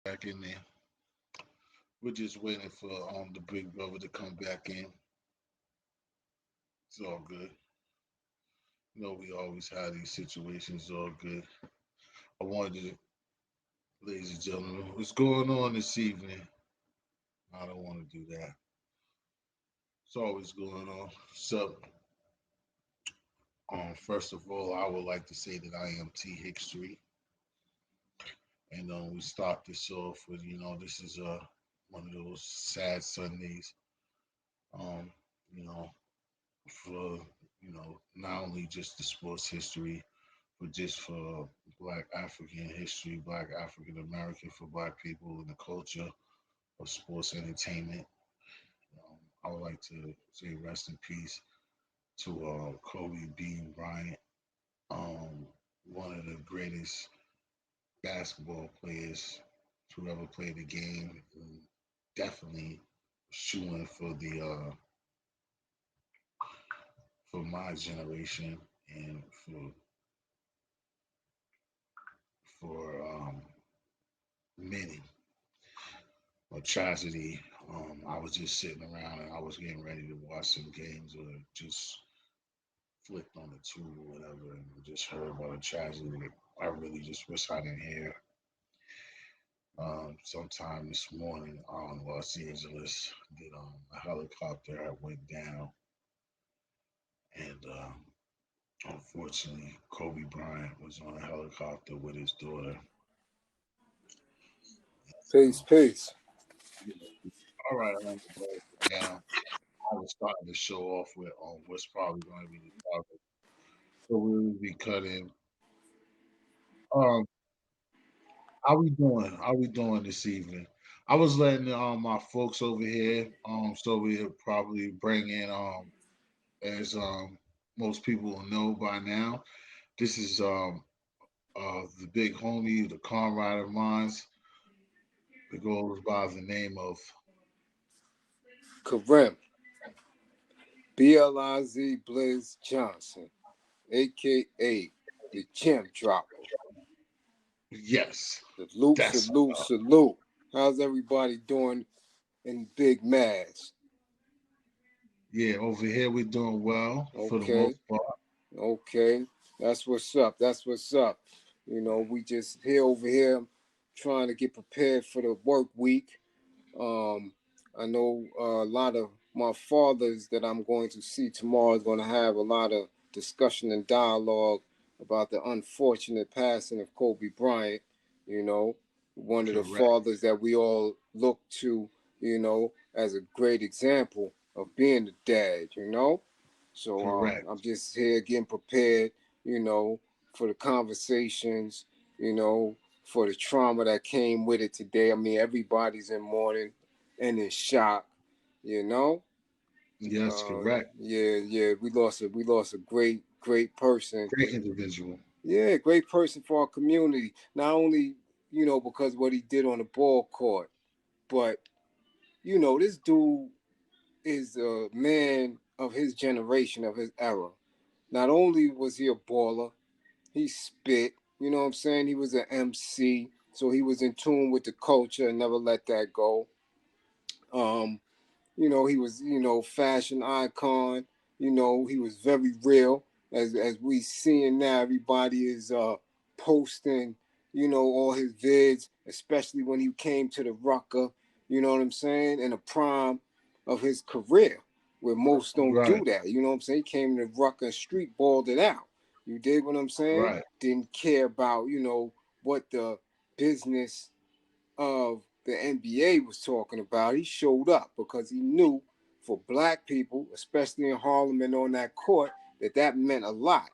back in there. We're just waiting for the big brother to come back in. It's all good. You know, we always have these situations. It's all good. I wanted to, ladies and gentlemen, what's going on this evening? I don't want to do that. It's always going on. So, first of all, I would like to say that I am T Hickstry, and we start this off with, this is one of those sad Sundays. Um, you know, for not only just the sports history, but just for Black African history, Black African American, for Black people in the culture of sports entertainment. I would like to say rest in peace to Kobe Bean Bryant, one of the greatest basketball players to ever play the game, and definitely shooing for the for my generation and for many. A tragedy. I was just sitting around and I was getting ready to watch some games or just flicked on the tube or whatever and just heard about a tragedy that I really just wish I didn't hear. Sometime this morning on Los Angeles, that a helicopter had went down, and unfortunately, Kobe Bryant was on a helicopter with his daughter. Peace, So, peace. yeah. All right, I'm going to break it down. I was starting to show off with what's probably going to be the topic. So we will be cutting. Um, how we doing? How we doing this evening? I was letting my folks over here, so we'll probably bring in as most people will know by now. This is the big homie, the comrade of mine that goes by the name of Karim, Bliz Blizz Johnson, aka the Gem Dropper. Yes. Salute, That's salute, salute. How's everybody doing in Big Mass? yeah. Over here we're doing well for the most Okay, part. okay. That's what's up. That's what's up. We just here over here trying to get prepared for the work week. Um, I know a lot of my fathers that I'm going to see tomorrow is going to have a lot of discussion and dialogue about the unfortunate passing of Kobe Bryant. You know, one of the Correct. fathers that we all look to, as a great example of being a dad. So Correct. I'm just here getting prepared. You know, for the conversations. You know, for the trauma that came with it today. I mean, everybody's in mourning and in shock, you know. Yes. Correct. Yeah, we lost a great person. Great individual. Yeah, great person for our community. Not only because of what he did on the ball court, but this dude is a man of his generation, of his era. Not only was he a baller, he spit. You know what I'm saying? He was an MC, so he was in tune with the culture and never let that go. Um, he was, fashion icon. He was very real. As we seeing now, everybody is posting, all his vids, especially when he came to the Rucker, you know what I'm saying, in the prime of his career, where most don't Right. do that. You know what I'm saying? He came to the Rucker and street balled it out. You dig what I'm saying? Right. Didn't care about, what the business of the NBA was talking about. He showed up because he knew for black people, especially in Harlem and on that court, that meant a lot.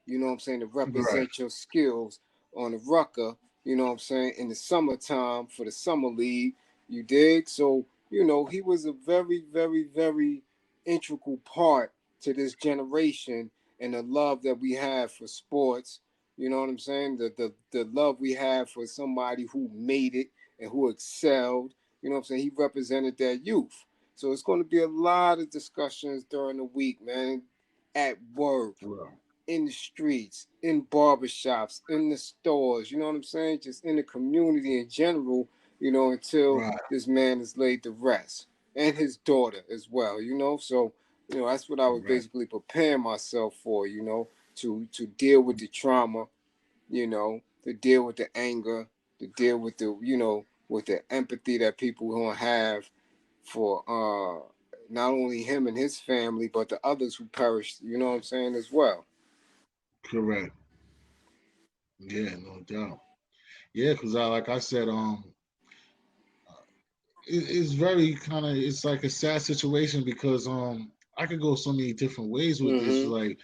You know what I'm saying? To Right. represent your skills on the Rucker, you know what I'm saying, in the summertime for the summer league. You dig? So, he was a very, very, very integral part to this generation and the love that we have for sports. You know what I'm saying? The love we have for somebody who made it and who excelled. You know what I'm saying? He represented that youth. So it's going to be a lot of discussions during the week, man, at work, Right. in the streets, in barbershops, in the stores, you know what I'm saying? Just in the community in general, until Right. this man is laid to rest, and his daughter as well. So that's what I was Correct. basically preparing myself for. To deal with the trauma, to deal with the anger, to deal with the empathy that people gonna have for not only him and his family, but the others who perished. You know what I'm saying as well. Correct. Yeah, no doubt. Yeah, because like I said, it's very kind of it's like a sad situation because I could go so many different ways with this. Mm-hmm. Like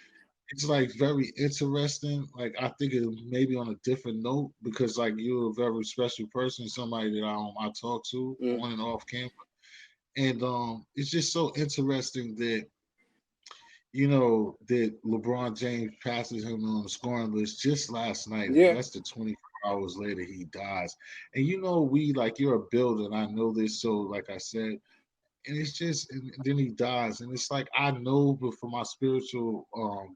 it's like very interesting. Like I think it maybe on a different note because like you're a very special person, somebody that I talk to Mm-hmm. on and off camera, and it's just so interesting that that LeBron James passes him on the scoring list just last night, and Yeah. less than 24 hours later he dies. And we like you're a builder, and I know this. So like I said, and it's just and then he dies and it's like I know but for my spiritual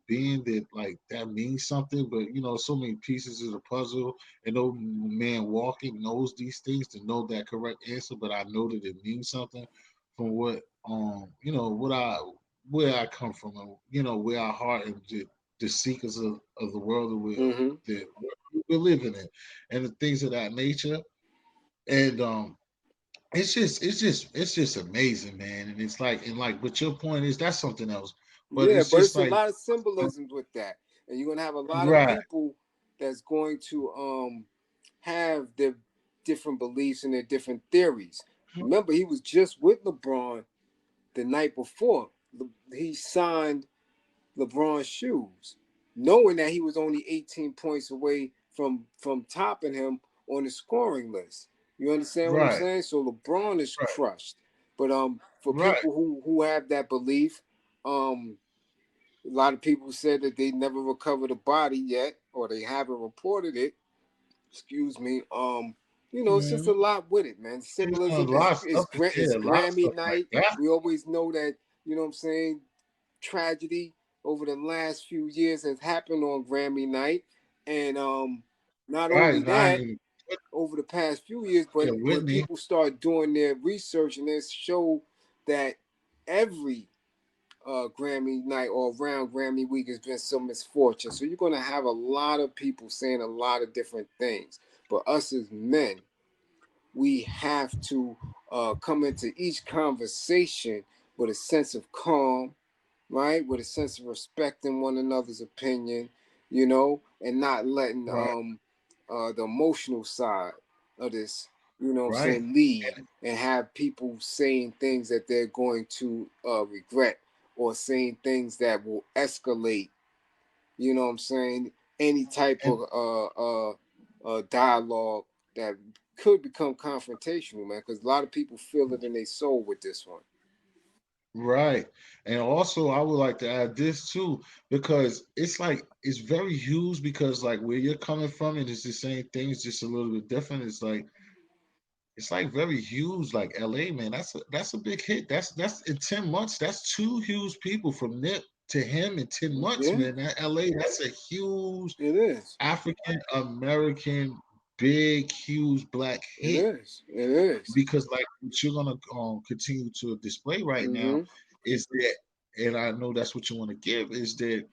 being that like that means something, but so many pieces of the puzzle and no man walking knows these things to know that correct answer, but I know that it means something from what what I where I come from, and where our heart and the seekers of the world Mm-hmm. that we're living in and the things of that nature. And it's just amazing, man. And it's like but your point is that's something else. But Yeah, it's but just it's a like lot of symbolisms with that, and you're gonna have a lot of right, people that's going to have their different beliefs and their different theories. Remember, he was just with LeBron the night before. He signed LeBron's shoes, knowing that he was only 18 points away from topping him on the scoring list. You understand what I'm right, saying? So LeBron is right, crushed. But for right. people who have that belief, a lot of people said that they never recovered a body yet, or they haven't reported it. Excuse me. It's just a Mm-hmm. lot with it, man. A Symbolism lot of is stuff. Yeah, a lot of Grammy stuff like night. that. We always know that. You know what I'm saying? Tragedy over the last few years has happened on Grammy night, and not Right, only and I that, ain't over the past few years, yeah, but when Whitney. people start doing their research and they show that every Grammy night or around Grammy week has been some misfortune. So you're going to have a lot of people saying a lot of different things. But us as men, we have to come into each conversation with a sense of calm, right? With a sense of respecting one another's opinion, and not letting Right, the emotional side of this, right, lead and have people saying things that they're going to regret or saying things that will escalate, any type and of dialogue that could become confrontational, man, because a lot of people feel it in their soul with this one. right. And also I would like to add this too, because it's like it's very huge because like where you're coming from and it's the same thing, it's just a little bit different. It's like very huge, like LA, man. That's a big hit. That's in 10 months. That's two huge people from Nip to him in 10 months, Yeah, man. That LA, that's a huge it is. African American, big, huge black It hit. is. It is. Because like what you're gonna continue to display right now Mm-hmm. is that, and I know that's what you want to give, is that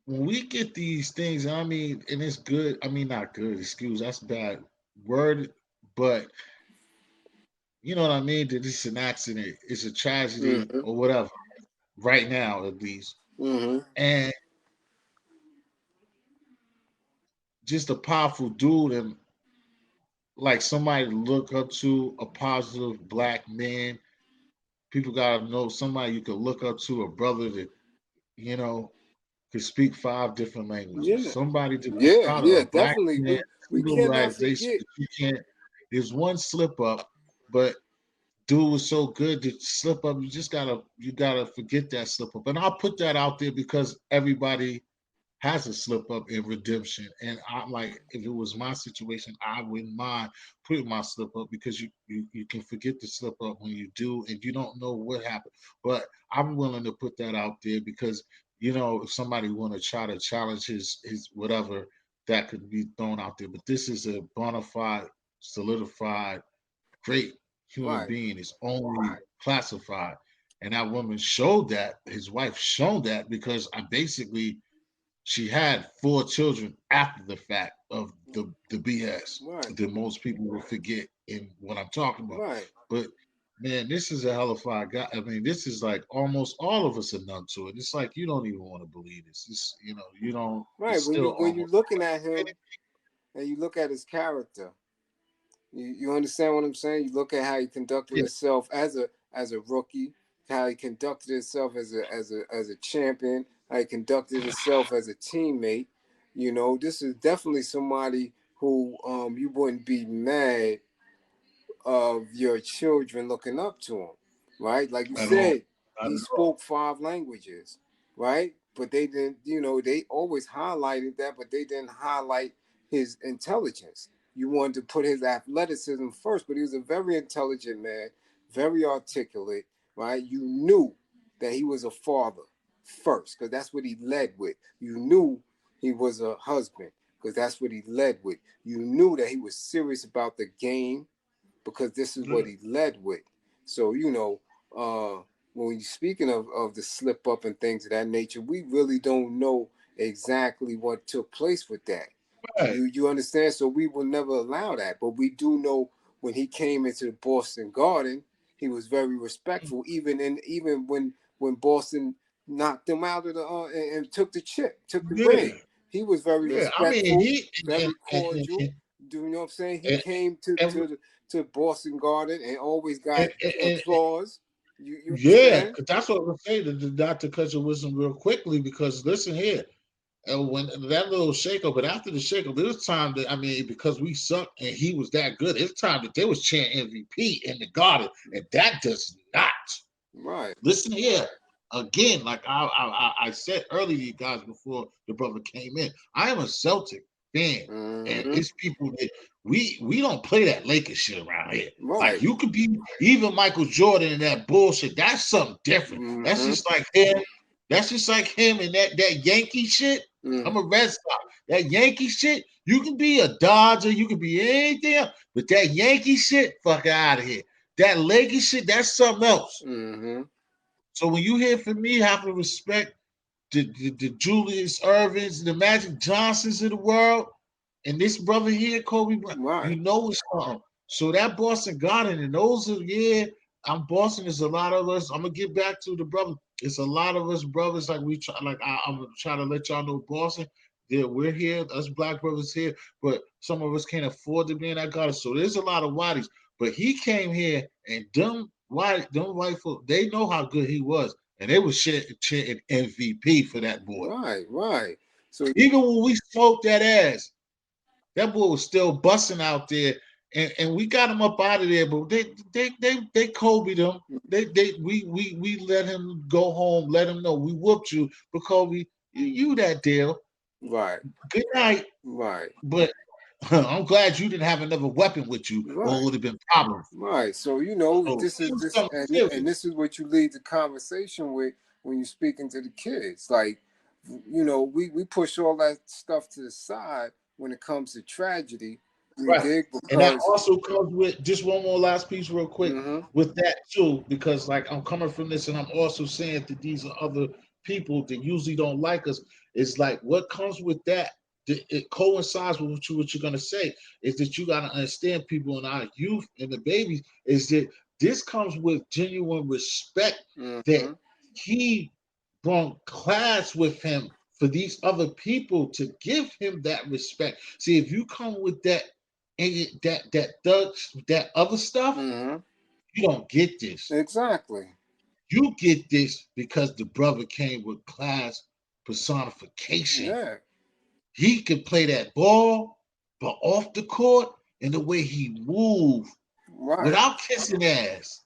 when we get these things, I mean, and it's good. I mean, not good. Excuse, that's bad word, but you know what I mean? That it's an accident, it's a tragedy, Mm-hmm. or whatever, right now at least. Mm-hmm. And just a powerful dude and like somebody to look up to, a positive black man. People gotta know somebody you can look up to, a brother that, you know, can speak five different languages. Yeah. Somebody to be Yeah. proud of, Yeah. a black Definitely. man, We cannot civilization forget. that you can't. There's one slip up, but dude was so good to slip up. You gotta forget that slip up. And I'll put that out there because everybody has a slip up in redemption. And I'm like, if it was my situation, I wouldn't mind putting my slip up because you can forget to slip up when you do, and you don't know what happened. But I'm willing to put that out there because if somebody want to try to challenge his whatever, that could be thrown out there. But this is a bona fide, solidified, great human Right. being. It's only classified. And that woman showed that, his wife showed that because I basically she had 4 children after the fact of the BS Right. that most people will forget in what I'm talking about. Right. But man, this is a hellified guy. I mean, this is like almost all of us are numb to it. It's like you don't even want to believe this. It's you don't. It's Right. still When you almost looking at him and you look at his character, you understand what I'm saying? You look at how he conducted yeah. himself as a rookie, how he conducted himself as a champion, how he conducted himself as a teammate. You know, this is definitely somebody who you wouldn't be mad of your children looking up to him, right? Like you At all. said, Not he at all. spoke 5 languages, right? But they didn't, they always highlighted that, but they didn't highlight his intelligence. You wanted to put his athleticism first, but he was a very intelligent man, very articulate, right? You knew that he was a father first, because that's what he led with. You knew he was a husband, because that's what he led with. You knew that he was serious about the game, because this is what Yeah. he led with. So, when you're speaking of the slip up and things of that nature, we really don't know exactly what took place with that. Right. You understand? So we will never allow that. But we do know when he came into the Boston Garden, he was very respectful, even when Boston knocked him out of the and took the chip, took the Yeah. ring. He was very Yeah. I mean, respectful, he very cordial. and, Do you know what I'm saying? He and, came and, to Boston Garden and always got and applause. You yeah, understand? 'cause that's what I'm saying. The doctor cut your wisdom real quickly because listen here, and when that little shakeup, but after the shakeup, there was time that I mean, because we sucked and he was that good, it's time that they was chanting MVP in the garden, and that does not. Right. Listen here. Again, like I said earlier, you guys, before the brother came in, I am a Celtic fan. And Mm-hmm. it's people that we don't play that Lakers shit around here. Like Right. you could be even Michael Jordan and that bullshit. That's something different. That's Mm-hmm. just like him. That's just like him and that Yankee shit. I'm Mm. a Red Sox. That Yankee shit, you can be a Dodger, you can be anything else, but that Yankee shit, fuck out of here. That Lakers shit, that's something else. Mm-hmm. So when you hear from me, have to respect the Julius Irvins, the Magic Johnsons of the world, and this brother here, Kobe Bryant, you Right. know it's something. So that Boston Garden, and those are, yeah, I'm Boston. There's a lot of us. I'm gonna get back to the brother. It's a lot of us brothers. Like we try, like I'm gonna try to let y'all know Boston. Yeah, we're here, us black brothers here, but some of us can't afford to be in that garden. So there's a lot of whiteys. But he came here, and them white folk, they know how good he was, and they was chanting MVP for that boy. Right. Right. So Even when we smoked that ass, that boy was still busting out there, and we got him up out of there. But they Kobe him. We let him go home. Let him know we whooped you, but Kobe, you that deal. right. Good night. Right. But I'm glad you didn't have another weapon with you, or it Right. would have been problems. Right. So So this it is was this something and serious. this is what you lead the conversation with when you're speaking to the kids. Like, we push all that stuff to the side when it comes to tragedy. We Right. dig And that because also comes with just one more last piece, real quick, mm-hmm. with that too, because like I'm coming from this and I'm also saying that these are other people that usually don't like us. It's like what comes with that, it coincides with what you're gonna say, is that you gotta understand people in our youth and the babies, is that this comes with genuine respect that Mm-hmm. he brought class with him for these other people to give him that respect. See, if you come with that and that other stuff, Mm-hmm. you don't get this. Exactly. You get this because the brother came with class personification. Yeah. He could play that ball, but off the court and the way he moved Right. without kissing ass,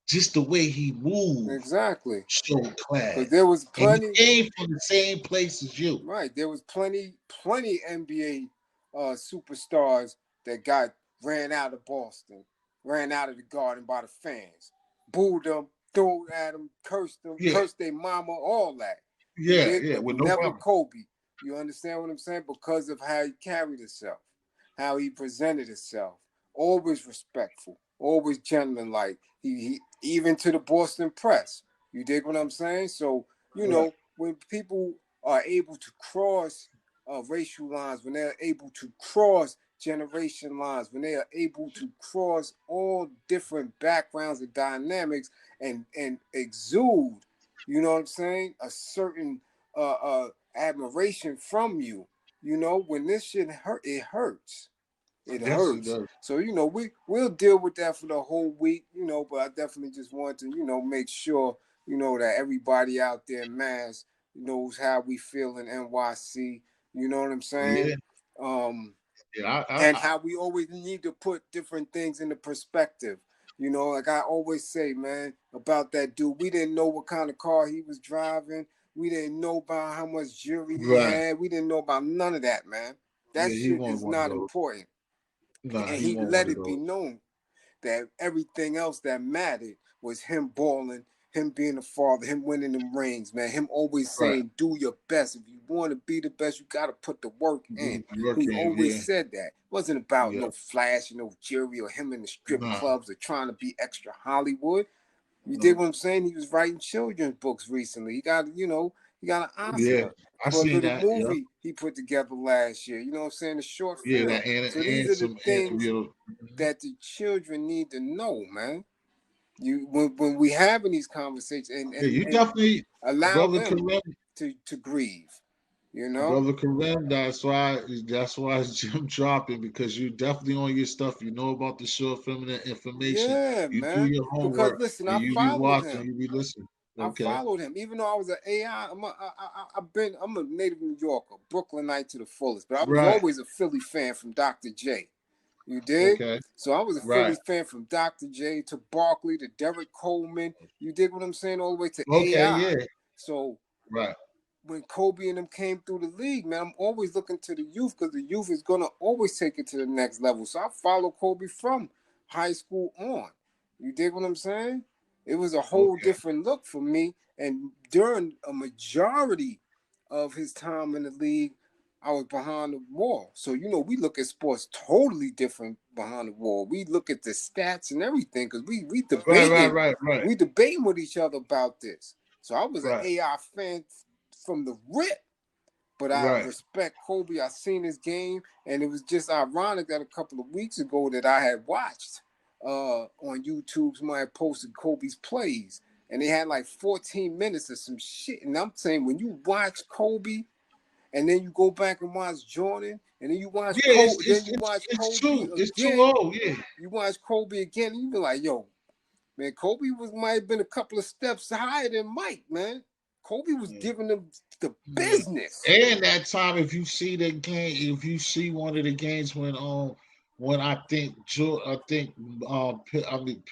just the way he moved Exactly. showed Because class. there was And he plenty. came from the same place as you. Right. There was plenty NBA superstars that got ran out of Boston, ran out of the Garden by the fans, booed them, threw at them, Yeah, cursed their mama, all that. You yeah, dig? yeah, But with no never problem. Kobe. You understand what I'm saying? Because of how he carried himself, how he presented himself. Always respectful, always gentlemanlike. He even to the Boston press. You dig what I'm saying? So, Right. when people are able to cross racial lines, when they're able to cross generation lines, when they are able to cross all different backgrounds and dynamics and exude, you know what I'm saying, a certain admiration from you. When this shit hurt, it hurts. It Yes, it hurts. does. So we'll deal with that for the whole week. But I definitely just want to make sure that everybody out there in mass knows how we feel in NYC. You know what I'm saying? Yeah, Um, yeah. and how we always need to put different things into perspective. Like I always say, man, about that dude. We didn't know what kind of car he was driving. We didn't know about how much jewelry he Right. had. We didn't know about none of that, man. That Yeah, he shit won't is one of not those. important. Nah, And he he won't one let of it be those. known that everything else that mattered was him balling, him being a father, him winning them rings, man. Him always Right. saying, do your best. If you want to be the best, you got to put the work in. He Working. always Yeah. said that. It wasn't about Yeah. no flash, no jewelry, or him in the strip Nah. clubs or trying to be extra Hollywood. You dig No. what I'm saying? He was writing children's books recently. He got an Yeah. Oscar I for a seen little that. Yeah. movie he put together last year. You know what I'm saying? A short Yeah. film. That and So these and are the some and things you know. Mhm. that the children need to know, man. When we having these conversations and Yeah, and you and definitely, allow brother them Karim, to grieve, you know? brother Karim. That's why it's Jim dropping, because you definitely on your stuff. You know about the short feminine information. Yeah, You do man. your Because homework listen, and I you be followed watching. him. You be listening. I Okay. followed him, even though I was an AI. I'm a native New Yorker, Brooklynite to the fullest. But I was Right. always a Philly fan from Dr. J. You dig? Okay. So I was a Philly Right. fan from Dr. J to Barkley to Derek Coleman. You dig what I'm saying? All the way to Okay. AI. Yeah. So Right. when Kobe and them came through the league, man, I'm always looking to the youth because the youth is gonna always take it to the next level. So I follow Kobe from high school on. You dig what I'm saying? It was a whole Okay. different look for me. And during a majority of his time in the league, I was behind the wall. So we look at sports totally different behind the wall. We look at the stats and everything because we Right. Right. debating, Right. Right. we debating with each other about this. So I was an Right. AI fan from the rip. But I Right. respect Kobe. I seen his game, and it was just ironic that a couple of weeks ago that I had watched on YouTube, somebody had posted Kobe's plays, and they had like 14 minutes of some shit. And I'm saying when you watch Kobe, and then you go back and watch Jordan, and then you watch Yeah. Kobe, then you watch It's Kobe true. It's too again. old. Yeah. You watch Kobe again, and you be like, yo, man, Kobe might have been a couple of steps higher than Mike, man. Kobe was Yeah. giving them the Yeah. business. And that time, if you see the game, if you see one of the games when I think I think I mean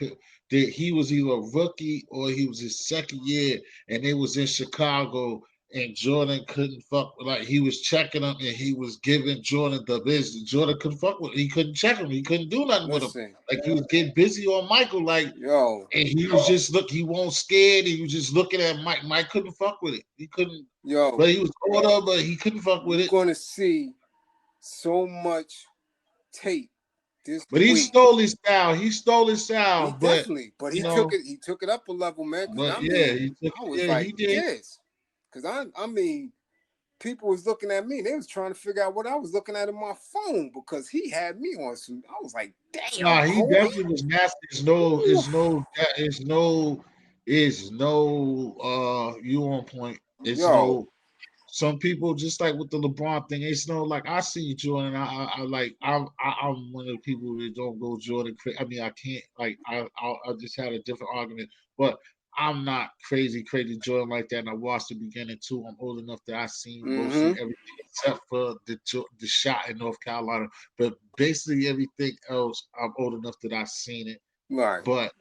that he was either a rookie or he was his second year, and they was in Chicago, and Jordan couldn't fuck, like he was checking him and he was giving Jordan the business. Jordan couldn't fuck with him. He couldn't check him. He couldn't do nothing with him. Listen, Like he was getting busy on Michael. Like, yo, and he was just he won't scared. He was just looking at Mike. Mike couldn't fuck with it. He couldn't. yo, But he was older, but he couldn't fuck with you're it. gonna see so much tape this But he week. stole his style. He stole his style. He But definitely, but you he took know, it. He took it up a level, man. Because but yeah, I was yeah, he like did. this. Because people was looking at me. They was trying to figure out what I was looking at in my phone because he had me on some. I was like, damn, Nah, he Kobe. definitely was nasty. Is no you on point. It's Yo, no some people, just like with the LeBron thing, it's no, like I see Jordan. I like I'm one of the people that don't go Jordan. I mean, I can't, like I just had a different argument, but I'm not crazy Jordan like that. And I watched the beginning too. I'm old enough that I seen mostly mm-hmm, everything except for the shot in North Carolina. But basically everything else, I'm old enough that I seen it. right, But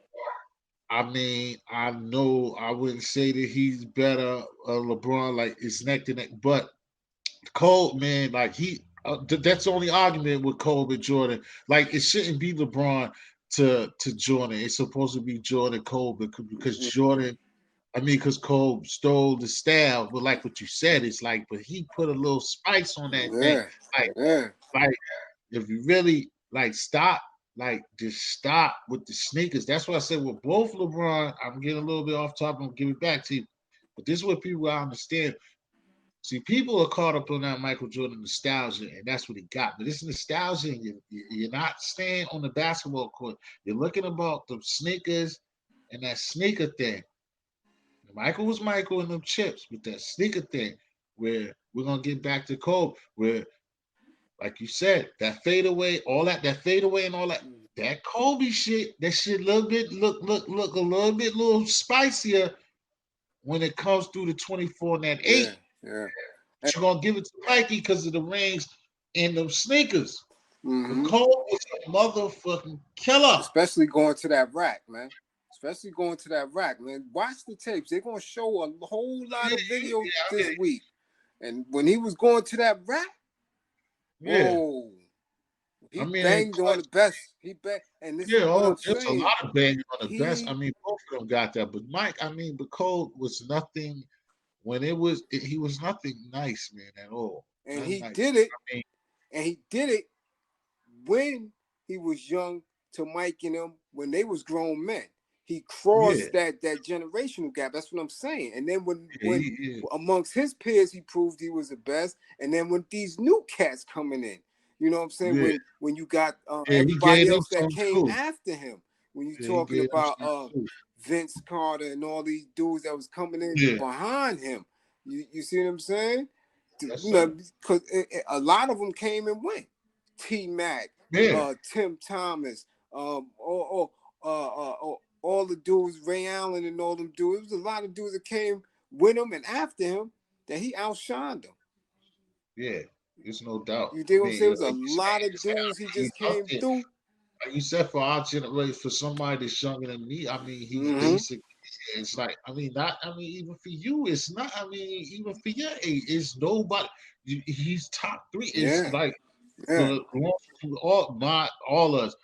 I mean, I know I wouldn't say that he's better, LeBron, like it's neck to neck. But Cole, man, like that's the only argument with Kobe and Jordan. Like it shouldn't be LeBron to Jordan. It's supposed to be Jordan Kobe because mm-hmm, Jordan. I mean, because Cole stole the style, but like what you said, it's like, but he put a little spice on that thing. Yeah, Like, yeah, like if you really like stop, like just stop with the sneakers. That's what I said with both LeBron. I'm getting a little bit off topic. I'm gonna give it back to you, but this is what people gotta understand. See, people are caught up on that Michael Jordan nostalgia, and that's what he got. But it's nostalgia, and you're not staying on the basketball court. You're looking about the sneakers and that sneaker thing. Michael was Michael and them chips, but that sneaker thing, where we're gonna get back to Kobe, where, like you said, that fadeaway, all that fadeaway and all that Kobe shit, that shit a little bit look a little spicier when it comes through the 24 and that yeah, 8. yeah. But you're gonna give it to Mikey because of the rings and them sneakers. But Mm-hmm. Cole was a motherfucking killer. Especially going to that rack, man. Especially going to that rack, man. Watch the tapes. They're gonna show a whole lot Yeah, of videos yeah, this week. And when he was going to that rack, yeah. oh, I he mean, in banged on clutch, the best. He banged, and this is yeah, what oh, I'm there's a saying. lot of banging on the best. I He mean, both of them got that. But Mike, I mean, but Cole was nothing when he was nothing nice, man, at all. and Nothing he nice. did it, I mean, and he did it when he was young to Mike and them when they was grown men. He yeah, crossed that generational gap. That's what I'm saying. And then yeah, when amongst his peers he proved he was the best. And then when these new cats coming in, you know what I'm saying? yeah, When you got yeah, he everybody gave them else that some came too. after him, when you Yeah, he talking gave them about some too. Vince Carter and all these dudes that was coming in Yeah, behind him, you see what I'm saying? You yes, know, sir. because a lot of them came and went. T Mac, Yeah, Tim Thomas, all the dudes, Ray Allen and all them dudes. It was a lot of dudes that came with him and after him that he outshined them. yeah. There's no doubt. You I dig what I'm saying? mean, It was a lot of dudes he he just dunked came it. through. Like you said, for our generation, for somebody that's younger than me, I mean, he's Mm-hmm. basically, it's like, I mean, not, I mean, even for you, it's not, I mean, even for your age, it's nobody, he's top three. It's Yeah, like, yeah. all, not all us.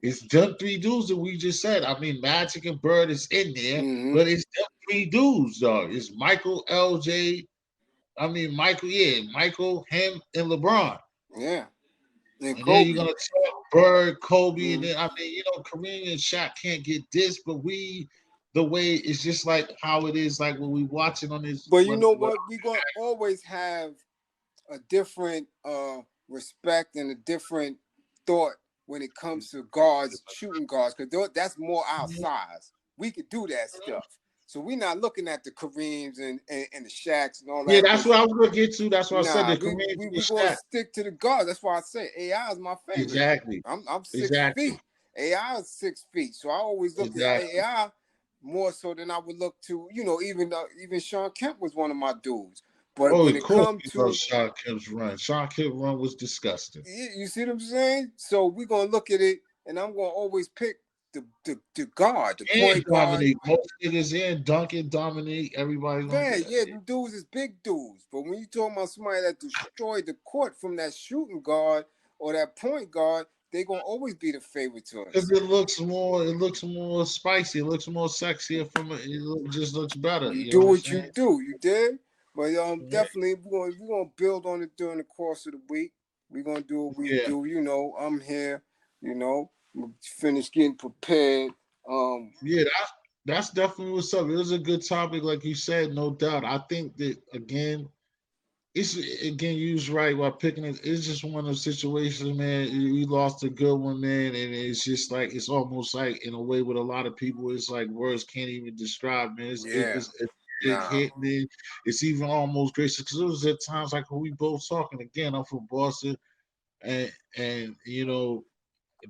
It's them three dudes that we just said. I mean, Magic and Bird is in there, Mm-hmm. but it's them three dudes, dog. It's Michael, LJ, I mean, Michael, yeah, Michael, him, and LeBron. Yeah. And And then you're Kobe. gonna talk Bird, Kobe, and Mm-hmm. then I mean, Kareem and Shaq can't get this, but the way it's just like how it is, like when we watching on this But you when know what? We're gonna always have a different respect and a different thought when it comes to guards, shooting guards, because that's more our size. We could do that stuff. So we're not looking at the Kareems and the Shaqs and all yeah, that, that's because what I was gonna get to. That's why I said nah, the we Kareem we and we gonna Shaq. stick to the guards. That's why I say AI is my favorite. Exactly, I'm 6 feet. exactly, AI is 6 feet. So I always looked at exactly. AI more so than I would look to, even Sean Kemp was one of my dudes. But Oh, when of it course come we love to Sean Kemp's run. Sean Kemp run was disgusting. you see what I'm saying? So we're gonna look at it, and I'm gonna always pick the guard, the And point guard. Dominique, most niggas in Duncan, Dominique, everybody gonna Yeah, get yeah, them dudes is big dudes. But when you talking about somebody that destroyed the court from that shooting guard or that point guard, they gonna always be the favorite to because us. it looks more spicy, it looks more sexier just looks better. You You know do what I'm what saying? you do, you did. But Yeah, definitely we're gonna build on it during the course of the week. We're gonna do what we yeah, do. I'm here. Finish getting prepared. yeah. That's definitely what's up. It was a good topic, like you said, no doubt. I think that again, it's again you was right while picking it. It's just one of those situations, man. We lost a good one, man, and it's just like it's almost like in a way with a lot of people, it's like words can't even describe, man. Yeah. It's a big Nah. hit, man. It's even almost gracious because it was at times like when we both talking again. I'm from Boston, and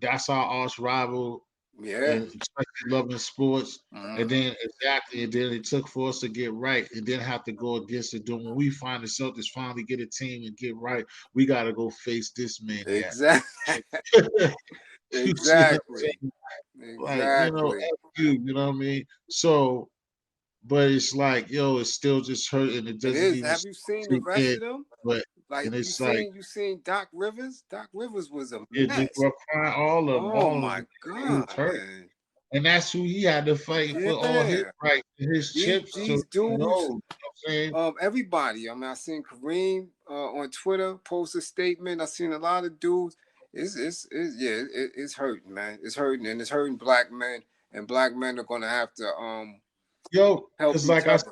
that's our arch rival, Yeah. and especially loving sports. And Mm-hmm. then exactly, and then it took for us to get right, and then have to go against it. Then when we find the Celtics finally get a team and get right, we got to go face this maniac. Exactly. You see what I'm Exactly. saying? Like Exactly. F you know what I mean? So, but it's like, it's still just hurt, and it It doesn't is. even Have you seen the sink rest in. of them? But Like and you it's like, seen you seen Doc Rivers? Doc Rivers was a yeah, just mess. rough crying, Oh all of them, my he was God, hurt. man. and that's who he had to fight for all his Yeah. rights, his chips to These roll. You know dudes, what I'm saying? everybody. I mean, I seen Kareem on Twitter post a statement. I seen a lot of dudes. It's yeah, it's hurting, man. It's hurting, and it's hurting black men. And black men are gonna have to Yo, help because each other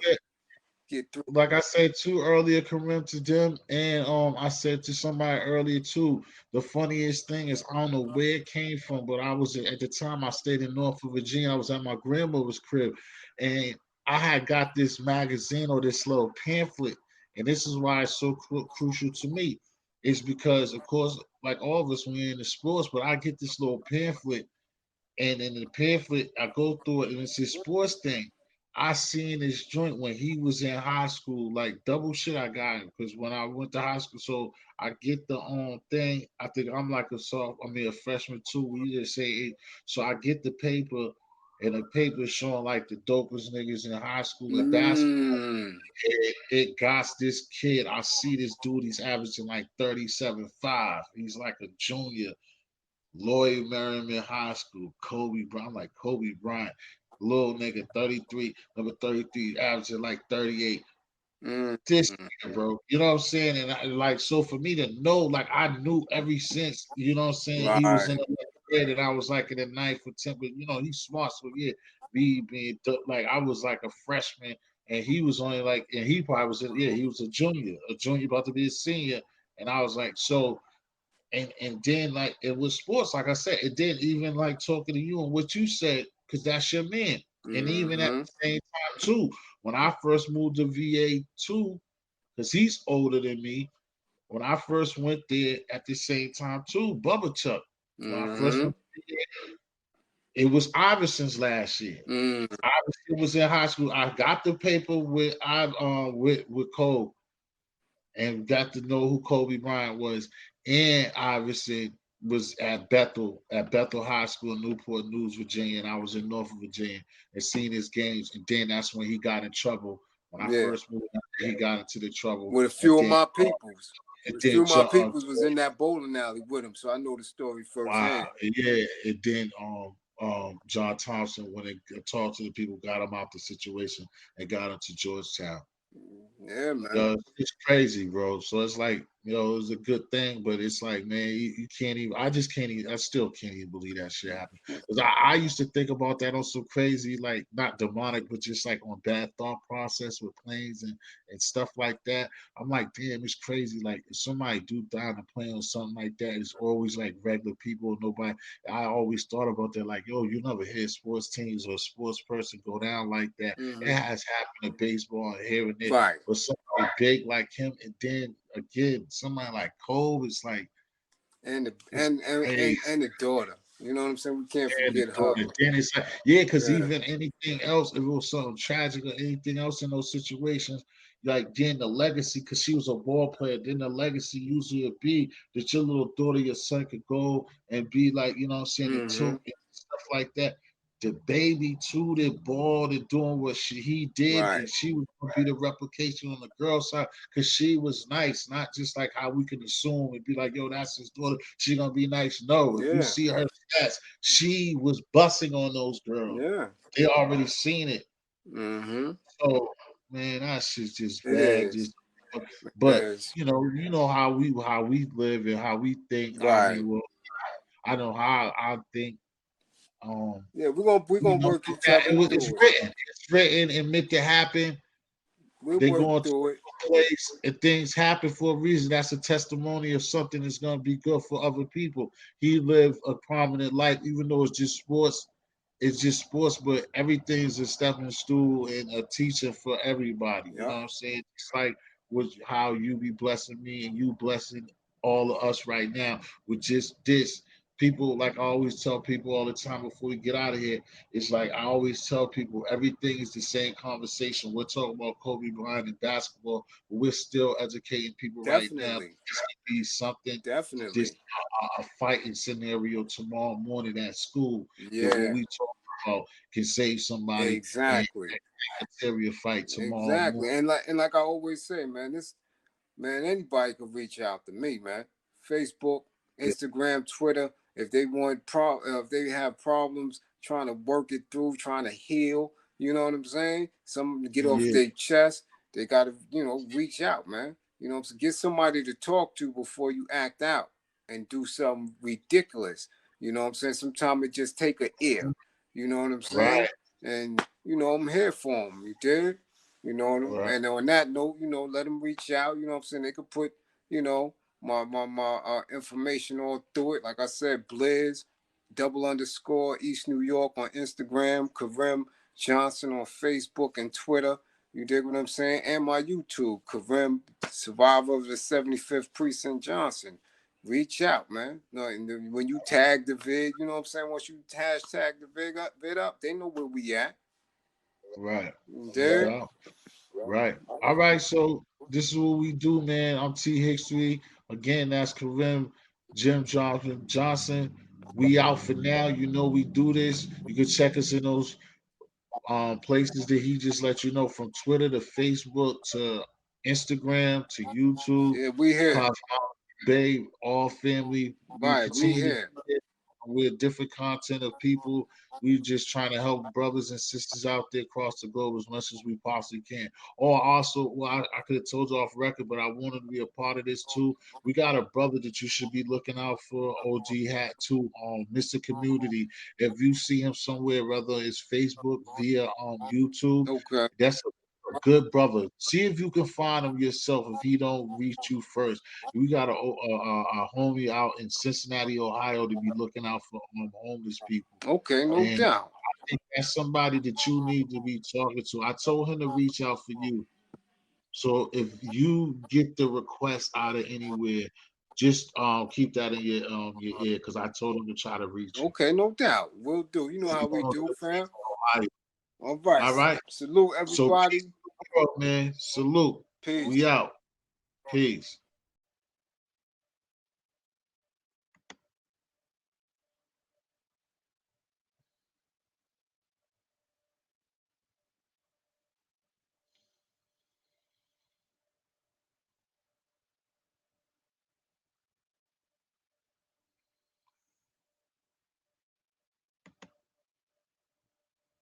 get through. like I said too earlier, Karim to them, and I said to somebody earlier too. The funniest thing is I don't know where it came from, but I was at the time I stayed in Norfolk, Virginia. I was at my grandmother's crib, and I had got this magazine or this little pamphlet, and this is why it's so crucial to me. It's because, of course, like all of us, we're in the sports, but I get this little pamphlet and in the pamphlet, I go through it, and it's his sports thing. I seen this joint when he was in high school, like double shit. I got him because when I went to high school, so I get the thing. I think I'm like a soft, I mean a freshman too. We just say it. So I get the paper, and the paper showing like the dopest niggas in high school in basketball. Mm, It got this kid. I see this dude. He's averaging like 37.5. He's like a junior. Lloyd Merriman High School, Kobe Bryant. I'm like Kobe Bryant, little nigga, 33, number 33, averaging like 38. mm, This mm. nigga, bro. You know what I'm saying? And like, so for me to know, like, I knew ever since, you know what I'm saying? He was in Right. the grade and I was like in the ninth or 10th, but he's smart. So yeah, me being like, I was like a freshman and he was only like, and he probably was, yeah, he was a junior about to be a senior. And I was like, so and then like it was sports, like I said, it didn't even like talking to you and what you said, because that's your man. And even at Mm-hmm. the same time, too, when I first moved to VA too, because he's older than me, when I first went there at the same time too, Bubba Chuck. When I first Mm-hmm. went to VA, it was Iverson's last year. Mm, Iverson was in high school. I got the paper with Cole and got to know who Kobe Bryant was. And Iverson was at Bethel High School in Newport News, Virginia, and I was in Norfolk, Virginia, and seeing his games. And then that's when he got in trouble. When I yeah. first moved out there, he got into the trouble. With a And few of then, my peoples. and With a few then of my peoples was in that bowling alley with him, so I know the story wow, firsthand. yeah. And then John Thompson, when they talked to the people, got him out the situation and got him to Georgetown. Yeah, man. Yo, it's crazy, bro. So it's like, it's a good thing, but it's like, man, you can't even. I just can't even. I still can't even believe that shit happened. Because I used to think about that on some crazy, like not demonic, but just like on bad thought process with planes and stuff like that. I'm like, damn, it's crazy. Like if somebody do die on a plane or something like that, it's always like regular people. Nobody. I always thought about that. Like, yo, you never hear sports teams or a sports person go down like that. It Mm-hmm. has happened in baseball and here and there, Right. but somebody big like him, and then again, somebody like Cole, it's like And the it's crazy. and the daughter. You know what I'm saying? We can't And the forget her. daughter, then it's like, yeah, because Yeah. even anything else, if it was something tragic or anything else in those situations, like then the legacy, because she was a ball player, then the legacy usually would be that your little daughter, your son could go and be like, you know what I'm saying, and Mm-hmm. took and stuff like that. The baby too, that ball, that doing what he did, Right. and she was gonna be the replication on the girl side because she was nice, not just like how we can assume and be like, yo, that's his daughter, she gonna be nice. No, if you Yeah. see her stats, she was bussing on those girls. Yeah. They already seen it. Mm-hmm. So man, that shit's just It bad. is. Just It but is. you know how we live and how we think. I Right. mean, well, I know how I think. Um, Yeah, we're gonna work each that other it's through it. written. It's written and meant to happen. We'll They work go into through it. a place and things happen for a reason. That's a testimony of something that's gonna be good for other people. He lived a prominent life, even though it's just sports. It's just sports, but everything's a stepping stool and a teacher for everybody. You know Yep. what I'm saying? It's like how you be blessing me and you blessing all of us right now with just this. People, like I always tell people all the time before we get out of here, it's like I always tell people everything is the same conversation. We're talking about Kobe Bryant and basketball, but we're still educating people right now. Definitely. This could be something, this Definitely. a fighting scenario tomorrow morning at school that what Yeah. we talk about can save somebody and Exactly. a material fight tomorrow morning. Exactly. And like I always say, man, this man, anybody can reach out to me, man. Facebook, Yeah, Instagram, Twitter. If they want if they have problems trying to work it through, trying to heal. You know what I'm saying? Some to get off Yeah. their chest. They gotta, reach out, man. So get somebody to talk to before you act out and do something ridiculous. You know what I'm saying? Sometimes it just take an ear. You know what I'm saying? Right. And I'm here for them. You did? Right. And on that note, let them reach out. You know what I'm saying? They could put, you know, my information all through it. Like I said, Blizz, _ East New York on Instagram, Karim Johnson on Facebook and Twitter. You dig what I'm saying? And my YouTube, Karim, Survivor of the 75th Precinct Johnson. Reach out, man. No, and when you tag the vid, you know what I'm saying? Once you hashtag the vid up, they know where we at. Right. You No dig? doubt. Right. All right. So this is what we do, man. I'm T History. Again, that's Karim Jim Johnson. We out for now. You know we do this. You can check us in those places that he just let you know, from Twitter to Facebook to Instagram to YouTube, Yeah, we here. Cosmo Bay, all family. We Right, we continue to here. do it. We're different content of people. We just trying to help brothers and sisters out there across the globe as much as we possibly can. Or also, well, I could have told you off record, but I wanted to be a part of this too. We got a brother that you should be looking out for, OG Hat too, Mr. Community. If you see him somewhere, whether it's Facebook, via YouTube, Okay. that's a good brother. See if you can find him yourself if he don't reach you first. We got a homie out in Cincinnati, Ohio, to be looking out for homeless people, Okay, no and doubt. I think that's somebody that you need to be talking to. I told him to reach out for you. So if you get the request out of anywhere, just keep that in your ear, because I told him to try to reach you. Okay, no doubt. We'll do. You know He how we on do, the fam. Ohio. All right. All right. Salute So peace everybody. to the world, man. Salute. We Peace. out. Peace.